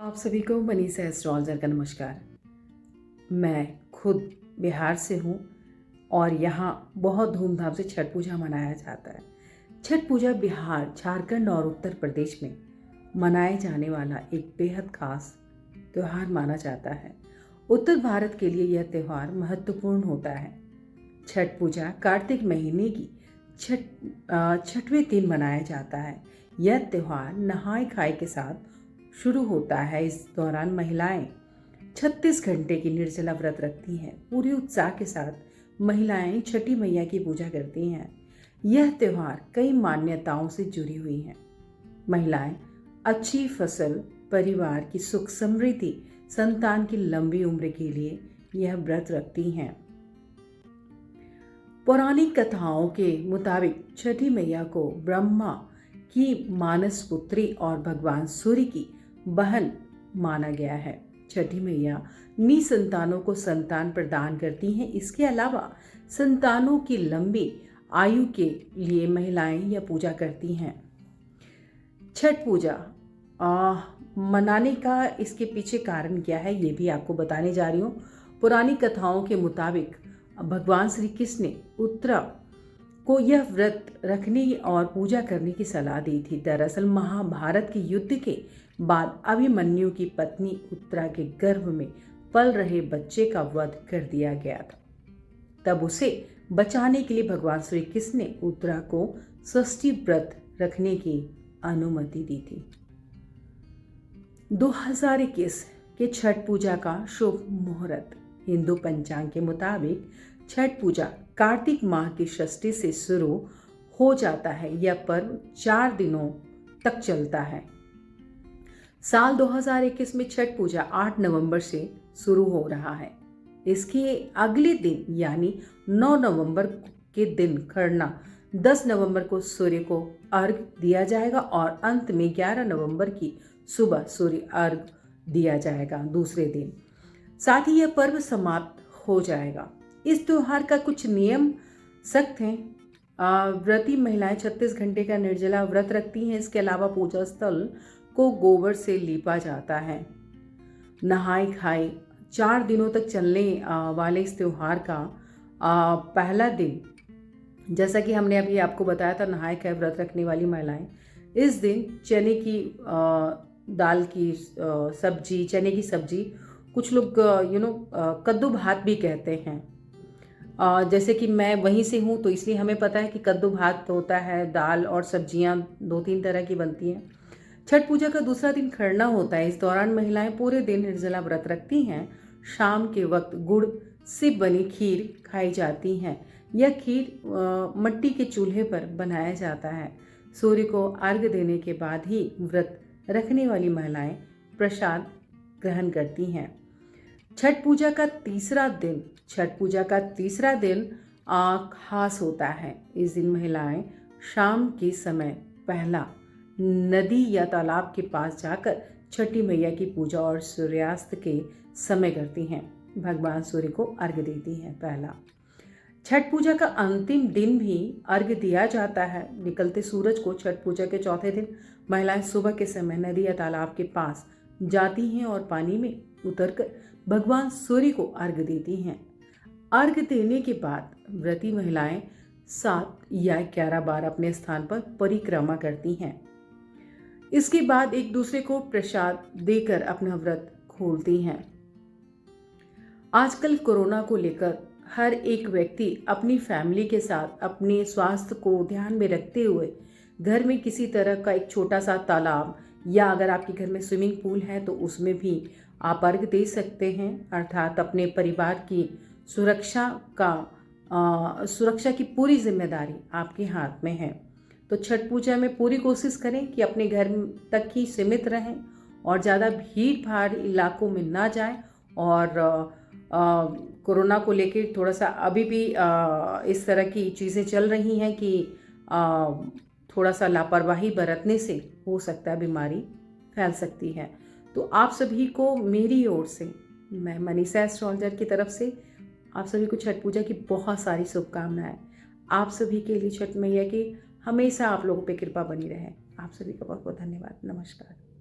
आप सभी को मनीषा एस्ट्रोलॉजर का नमस्कार। मैं खुद बिहार से हूँ और यहाँ बहुत धूमधाम से छठ पूजा मनाया जाता है। छठ पूजा बिहार, झारखंड और उत्तर प्रदेश में मनाए जाने वाला एक बेहद खास त्यौहार माना जाता है। उत्तर भारत के लिए यह त्यौहार महत्वपूर्ण होता है। छठ पूजा कार्तिक महीने की छठवें दिन मनाया जाता है। यह त्यौहार नहाय खाए के साथ शुरू होता है। इस दौरान महिलाएं 36 घंटे की निर्जला व्रत रखती हैं। पूरे उत्साह के साथ महिलाएं छठी मैया की पूजा करती हैं। यह त्यौहार कई मान्यताओं से जुड़ी हुई है। महिलाएं अच्छी फसल, परिवार की सुख समृद्धि, संतान की लंबी उम्र के लिए यह व्रत रखती हैं। पौराणिक कथाओं के मुताबिक छठी मैया को ब्रह्मा की मानस पुत्री और भगवान सूर्य की बहन माना गया है। छठी मैया निसंतानों को संतान प्रदान करती हैं। इसके अलावा संतानों की लंबी आयु के लिए महिलाएं यह पूजा करती हैं। छठ पूजा मनाने का इसके पीछे कारण क्या है, ये भी आपको बताने जा रही हूँ। पुरानी कथाओं के मुताबिक भगवान श्री कृष्ण ने उत्तरा को यह व्रत रखने और पूजा करने की सलाह दी थी। दरअसल महाभारत के युद्ध के बाद अभिमन्यु की पत्नी उत्तरा के गर्भ में पल रहे बच्चे का वध कर दिया गया था। तब उसे बचाने के लिए भगवान श्री कृष्ण ने उत्तरा को षष्ठी व्रत रखने की अनुमति दी थी। 2021 के छठ पूजा का शुभ मुहूर्त। हिंदू पंचांग के मुताबिक छठ पूजा कार्तिक माह की षष्ठी से शुरू हो जाता है। यह पर्व 4 दिनों तक चलता है। साल 2021 में छठ पूजा 8 नवंबर से शुरू हो रहा है। इसके अगले दिन यानी 9 नवंबर के दिन खरना, 10 नवंबर को सूर्य को अर्घ दिया जाएगा और अंत में 11 नवंबर की सुबह सूर्य अर्घ दिया जाएगा दूसरे दिन। साथ ही यह पर्व समाप्त हो जाएगा। इस त्योहार का कुछ नियम सख्त हैं। व्रती महिलाएं 36 घंटे का निर्जला व्रत रखती हैं। इसके अलावा पूजा स्थल को गोबर से लीपा जाता है। नहाय खाए 4 दिनों तक चलने वाले इस त्योहार का पहला दिन, जैसा कि हमने अभी आपको बताया था, नहाय खाए व्रत रखने वाली महिलाएं इस दिन चने की दाल की सब्जी, चने की सब्जी, कुछ लोग कद्दू भात भी कहते हैं। जैसे कि मैं वहीं से हूँ तो इसलिए हमें पता है कि कद्दू भात होता है। दाल और सब्जियां 2-3 तरह की बनती हैं। छठ पूजा का दूसरा दिन खरना होता है। इस दौरान महिलाएं पूरे दिन निर्जला व्रत रखती हैं। शाम के वक्त गुड़ से बनी खीर खाई जाती हैं। यह खीर मिट्टी के चूल्हे पर बनाया जाता है। सूर्य को अर्घ्य देने के बाद ही व्रत रखने वाली महिलाएं प्रसाद ग्रहण करती हैं। छठ पूजा का तीसरा दिन खास होता है। इस दिन महिलाएं शाम के समय पहला नदी या तालाब के पास जाकर छठी मैया की पूजा और सूर्यास्त के समय करती हैं। भगवान सूर्य को अर्घ्य देती हैं। पहला छठ पूजा का अंतिम दिन भी अर्घ्य दिया जाता है। निकलते सूरज को छठ पूजा के चौथे दिन महिलाएं सुबह के समय नदी या तालाब के पास जाती हैं और पानी में उतरकर भगवान सूर्य को अर्घ्य देती हैं। अर्घ्य देने के बाद व्रती महिलाएं 7 या 11 बार अपने स्थान पर परिक्रमा करती हैं। इसके बाद एक दूसरे को प्रसाद देकर अपना व्रत खोलती हैं। आजकल कोरोना को लेकर हर एक व्यक्ति अपनी फैमिली के साथ अपने स्वास्थ्य को ध्यान में रखते हुए घर में किसी तरह का एक छोटा सा तालाब या अगर आपके घर में स्विमिंग पूल है तो उसमें भी आप अर्घ्य दे सकते हैं। अर्थात अपने परिवार की सुरक्षा की पूरी जिम्मेदारी आपके हाथ में है। तो छठ पूजा में पूरी कोशिश करें कि अपने घर तक ही सीमित रहें और ज़्यादा भीड़ भाड़ इलाकों में ना जाएं। और कोरोना को लेकर थोड़ा सा अभी भी इस तरह की चीज़ें चल रही हैं कि थोड़ा सा लापरवाही बरतने से हो सकता है बीमारी फैल सकती है। तो आप सभी को मेरी ओर से, मैं मनीषा एस्ट्रोलॉजर की तरफ से आप सभी को छठ पूजा की बहुत सारी शुभकामनाएं। आप सभी के लिए छठ मैया की हमेशा आप लोगों पे कृपा बनी रहे। आप सभी का बहुत बहुत धन्यवाद। नमस्कार।